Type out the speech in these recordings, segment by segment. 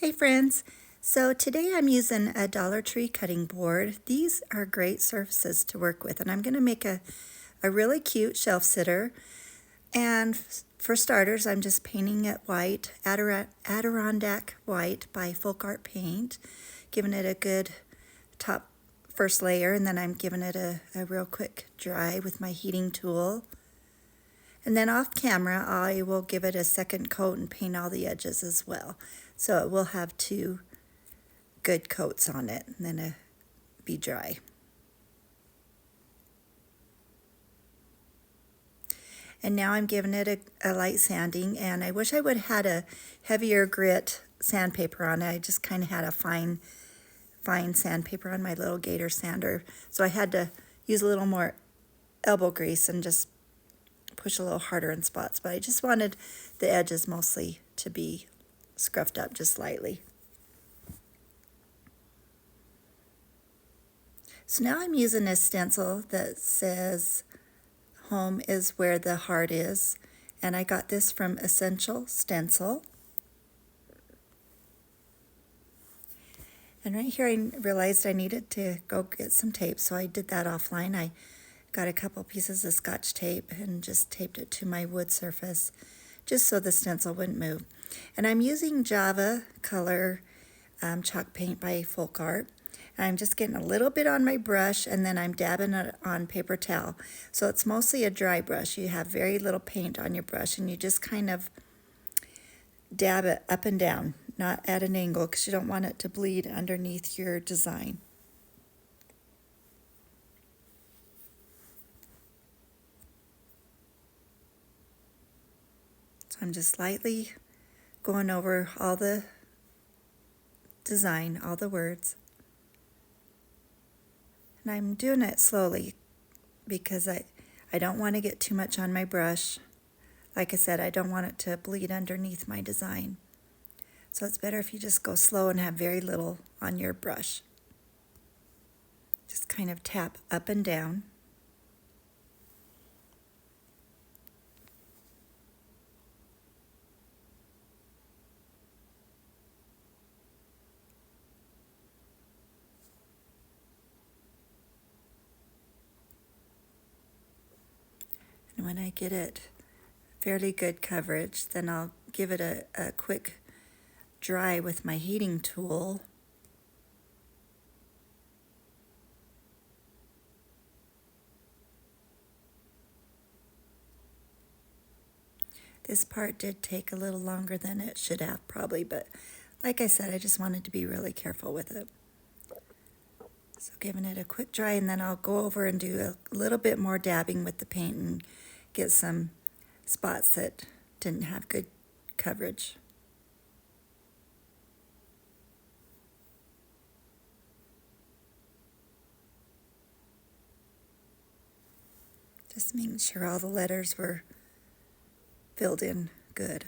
Hey friends, so today I'm using a Dollar Tree cutting board. These are great surfaces to work with, and I'm going to make a really cute shelf sitter. And for starters, I'm just painting it white, Adirondack white by Folk Art Paint, giving it a good top first layer, and then I'm giving it a real quick dry with my heating tool. And then off camera, I will give it a second coat and paint all the edges as well. So it will have two good coats on it, and then it'll be dry. And now I'm giving it a light sanding, and I wish I would have had a heavier grit sandpaper on it. I just kind of had a fine sandpaper on my little Gator sander. So I had to use a little more elbow grease and just push a little harder in spots, but I just wanted the edges mostly to be scruffed up just slightly. So now I'm using a stencil that says home is where the heart is, and I got this from Essential Stencil. And right here I realized I needed to go get some tape, so I did that offline. I got a couple pieces of Scotch tape and just taped it to my wood surface just so the stencil wouldn't move. And I'm using Java color chalk paint by Folk Art. And I'm just getting a little bit on my brush, and then I'm dabbing it on paper towel. So it's mostly a dry brush. You have very little paint on your brush, and you just kind of dab it up and down, not at an angle, because you don't want it to bleed underneath your design. So I'm just lightly going over all the design, all the words. And I'm doing it slowly because I don't want to get too much on my brush. Like I said, I don't want it to bleed underneath my design. So it's better if you just go slow and have very little on your brush. Just kind of tap up and down. And when I get it fairly good coverage, then I'll give it a quick dry with my heating tool. This part did take a little longer than it should have probably, but like I said, I just wanted to be really careful with it. So giving it a quick dry, and then I'll go over and do a little bit more dabbing with the paint and get some spots that didn't have good coverage. Just making sure all the letters were filled in good.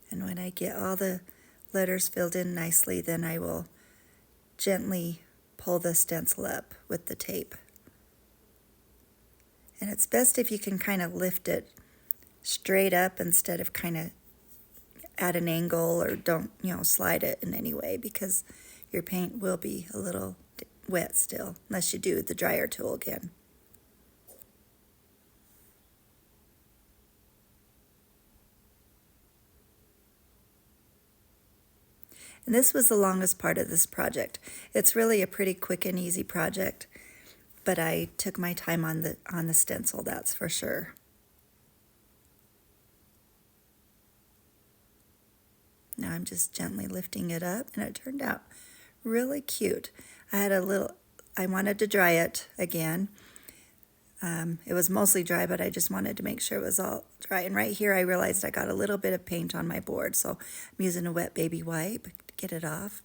And when I get all the letters filled in nicely, then I will gently pull the stencil up with the tape. And it's best if you can kind of lift it straight up instead of kind of at an angle, or don't, slide it in any way, because your paint will be a little wet still, unless you do the dryer tool again. And this was the longest part of this project. It's really a pretty quick and easy project, but I took my time on the stencil, that's for sure. Now I'm just gently lifting it up, and it turned out really cute. I wanted to dry it again. It was mostly dry, but I just wanted to make sure it was all dry. And right here I realized I got a little bit of paint on my board, so I'm using a wet baby wipe to get it off.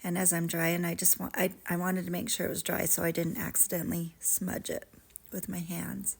And as I'm drying, I wanted to make sure it was dry so I didn't accidentally smudge it with my hands.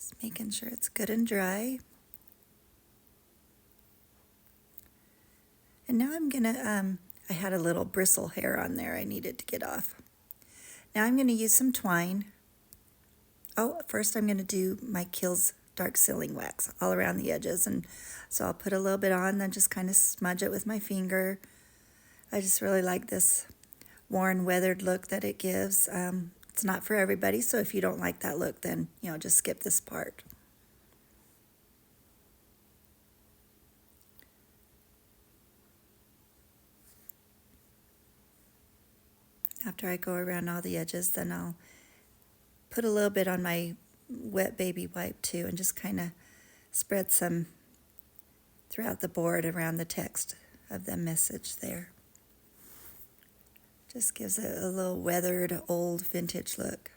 Just making sure it's good and dry. And now I'm gonna, I had a little bristle hair on there I needed to get off. Now I'm gonna use some twine. Oh, first I'm gonna do my Kiehl's dark sealing wax all around the edges. And so I'll put a little bit on, then just kind of smudge it with my finger. I just really like this worn, weathered look that it gives. It's not for everybody, so if you don't like that look, then, just skip this part. After I go around all the edges, then I'll put a little bit on my wet baby wipe too, and just kind of spread some throughout the board around the text of the message there. Just gives it a little weathered, old, vintage look.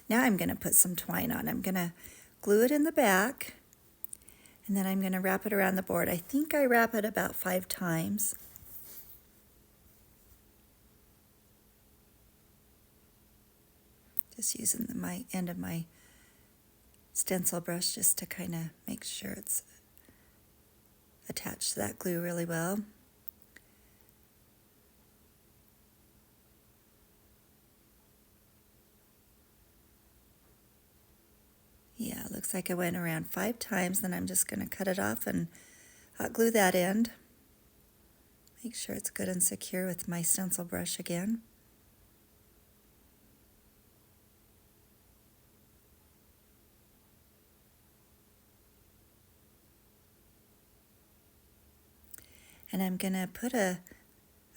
Now I'm going to put some twine on. I'm going to glue it in the back, and then I'm going to wrap it around the board. I think I wrap it about 5 times. Just using my end of my stencil brush just to kind of make sure it's attached to that glue really well. Yeah, it looks like I went around 5 times, then I'm just going to cut it off and hot glue that end. Make sure it's good and secure with my stencil brush again. And I'm going to put a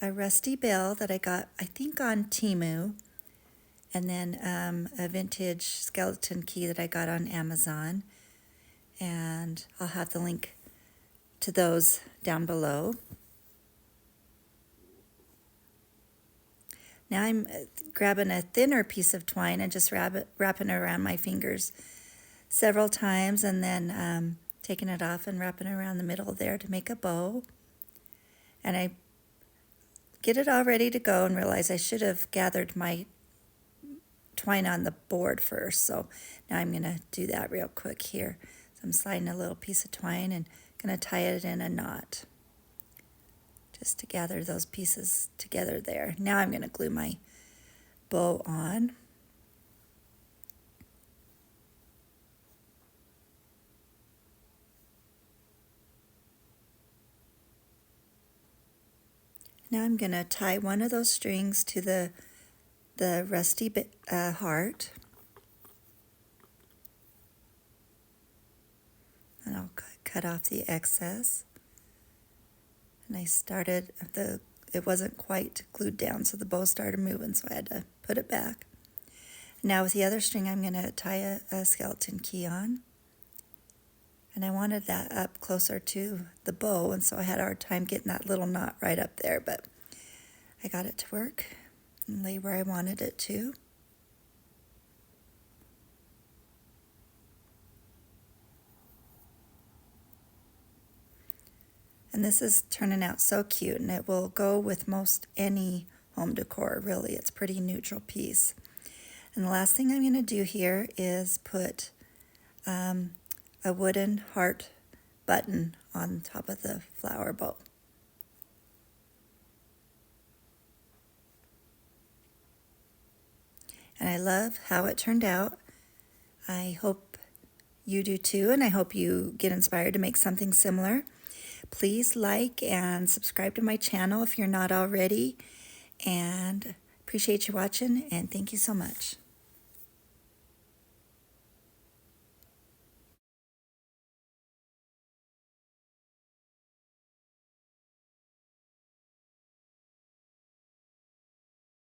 rusty bell that I got, I think, on Temu, and then a vintage skeleton key that I got on Amazon. And I'll have the link to those down below. Now I'm grabbing a thinner piece of twine and just wrapping it around my fingers several times, and then taking it off and wrapping it around the middle there to make a bow. And I get it all ready to go and realize I should have gathered my twine on the board first. So now I'm going to do that real quick here. So I'm sliding a little piece of twine and going to tie it in a knot just to gather those pieces together there. Now I'm going to glue my bow on. Now I'm going to tie one of those strings to the rusty heart. And I'll cut off the excess. And I started, it wasn't quite glued down, so the bow started moving, so I had to put it back. Now with the other string, I'm going to tie a skeleton key on. And I wanted that up closer to the bow, and so I had a hard time getting that little knot right up there, but I got it to work and lay where I wanted it to. And this is turning out so cute, and it will go with most any home decor, really. It's a pretty neutral piece. And the last thing I'm going to do here is put a wooden heart button on top of the flower bow. And I love how it turned out. I hope you do too, and I hope you get inspired to make something similar. Please like and subscribe to my channel if you're not already. And appreciate you watching, and thank you so much.